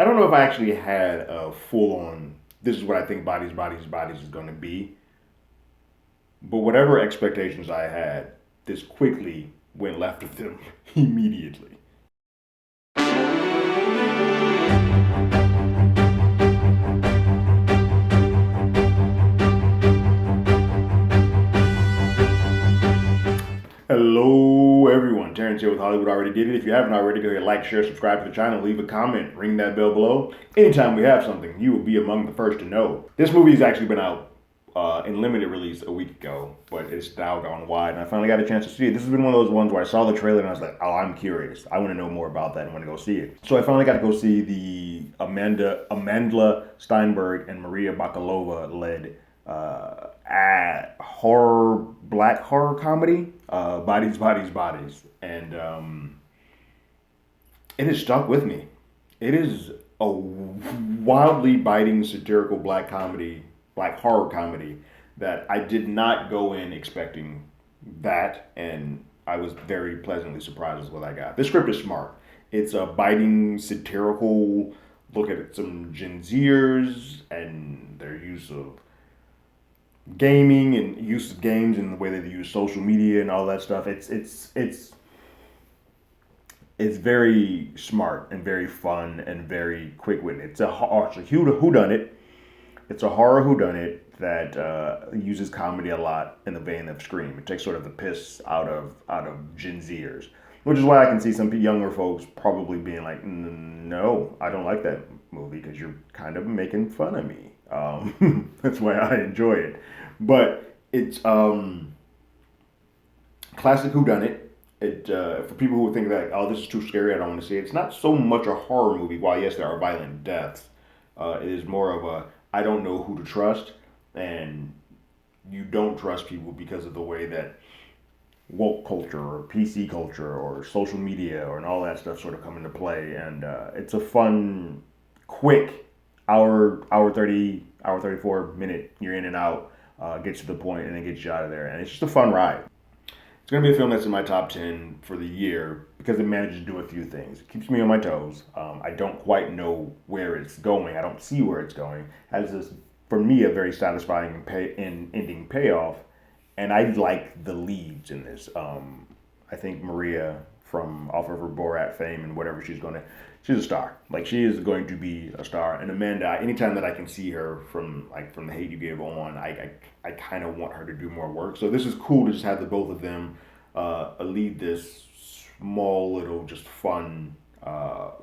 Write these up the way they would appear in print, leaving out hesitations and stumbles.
I don't know if I actually had a full on. This is what I think bodies is going to be. But whatever expectations I had, this quickly went left with them immediately. Hello, everyone. Terrence here with Hollywood Already Did It. If you haven't already, go ahead, like, share, subscribe to the channel, leave a comment, ring that bell below. Anytime we have something, you will be among the first to know. This movie has actually been out in limited release a week ago, but it's now gone wide, and I finally got a chance to see it. This has been one of those ones where I saw the trailer and I was like, oh, I'm curious. I want to know more about that and want to go see it. So I finally got to go see the Amandla Stenberg and Maria Bakalova led black horror comedy, Bodies, and it has stuck with me. It is a wildly biting satirical black horror comedy that I did not go in expecting that, and I was very pleasantly surprised with what I got. The script is smart. It's a biting satirical look at some Gen Zers and their use of gaming and use of games and the way that they use social media and all that stuff. It's very smart and very fun and very quick witted. It's a whodunit. It's a horror whodunit that uses comedy a lot in the vein of Scream. It takes sort of the piss out of Gen Zers, which is why I can see some younger folks probably being like, "No, I don't like that movie because you're kind of making fun of me." That's why I enjoy it. But it's classic whodunit. It for people who think that, oh, this is too scary, I don't want to see it. It's not so much a horror movie. While yes, there are violent deaths, it is more of a I don't know who to trust, and you don't trust people because of the way that woke culture or PC culture or social media or and all that stuff sort of come into play. And it's a fun, quick hour 34 minute. You're in and out, gets to the point, and then gets you out of there. And it's just a fun ride. It's going to be a film that's in my top 10 for the year because it manages to do a few things. It keeps me on my toes. I don't quite know where it's going. I don't see where it's going. It has this, for me, a very satisfying ending payoff. And I like the leads in this. I think Maria, from off of her Borat fame and whatever she's a star. Like she is going to be a star. And Amanda, anytime that I can see her from the Hate You Gave on, I kind of want her to do more work. So this is cool to just have the both of them lead this small little just fun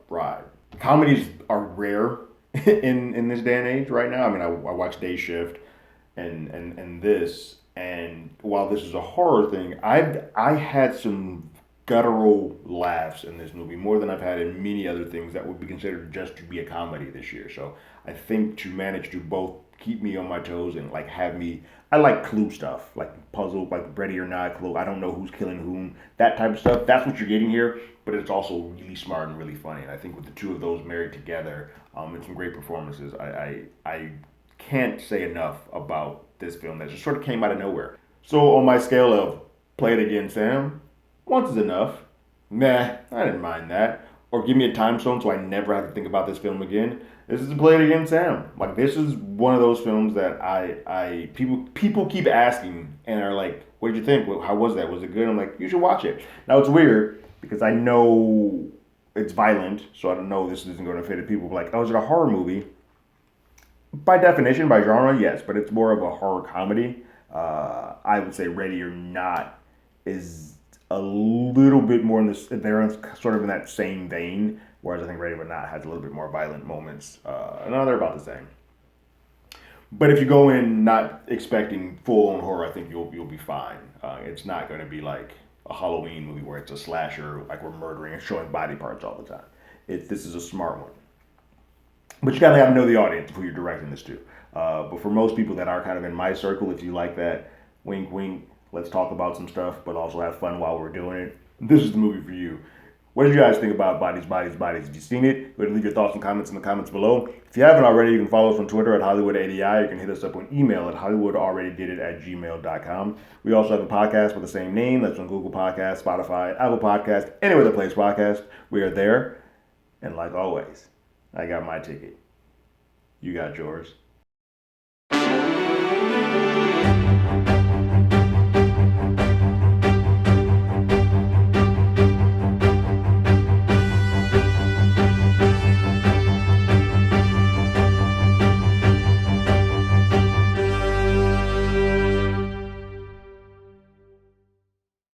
ride. Comedies are rare in this day and age right now. I mean, I watch Day Shift and this. And while this is a horror thing, I had some guttural laughs in this movie more than I've had in many other things that would be considered just to be a comedy this year. So I think to manage to both keep me on my toes and like have me, I like clue stuff, like puzzle, like Ready or Not clue. I don't know who's killing whom, that type of stuff. That's what you're getting here, but it's also really smart and really funny. And I think with the two of those married together, and some great performances, I can't say enough about this film that just sort of came out of nowhere. So on my scale of play it again, Sam, once is enough. Nah, I didn't mind that. Or give me a time zone so I never have to think about this film again. This is play it again, Sam. Like this is one of those films that I people keep asking and are like, "What did you think? How was that? Was it good?" I'm like, "You should watch it." Now it's weird because I know it's violent, so I don't know this isn't going to fit. People like, "Oh, is it a horror movie?" By definition, by genre, yes, but it's more of a horror comedy. I would say Ready or Not is a little bit more in this. They're sort of in that same vein, whereas I think Ready or Not has a little bit more violent moments. No, they're about the same. But if you go in not expecting full on horror, I think you'll be fine. It's not going to be like a Halloween movie where it's a slasher, like we're murdering and showing body parts all the time. This is a smart one. But you gotta have to know the audience who you're directing this to. But for most people that are kind of in my circle, if you like that wink, wink, let's talk about some stuff, but also have fun while we're doing it, this is the movie for you. What did you guys think about Bodies? Have you seen it? Go ahead and leave your thoughts and comments in the comments below. If you haven't already, you can follow us on Twitter at HollywoodADI. You can hit us up on email at HollywoodAlreadyDidIt@gmail.com. We also have a podcast with the same name. That's on Google Podcasts, Spotify, Apple Podcasts, anywhere that plays podcast. We are there. And like always, I got my ticket. You got yours.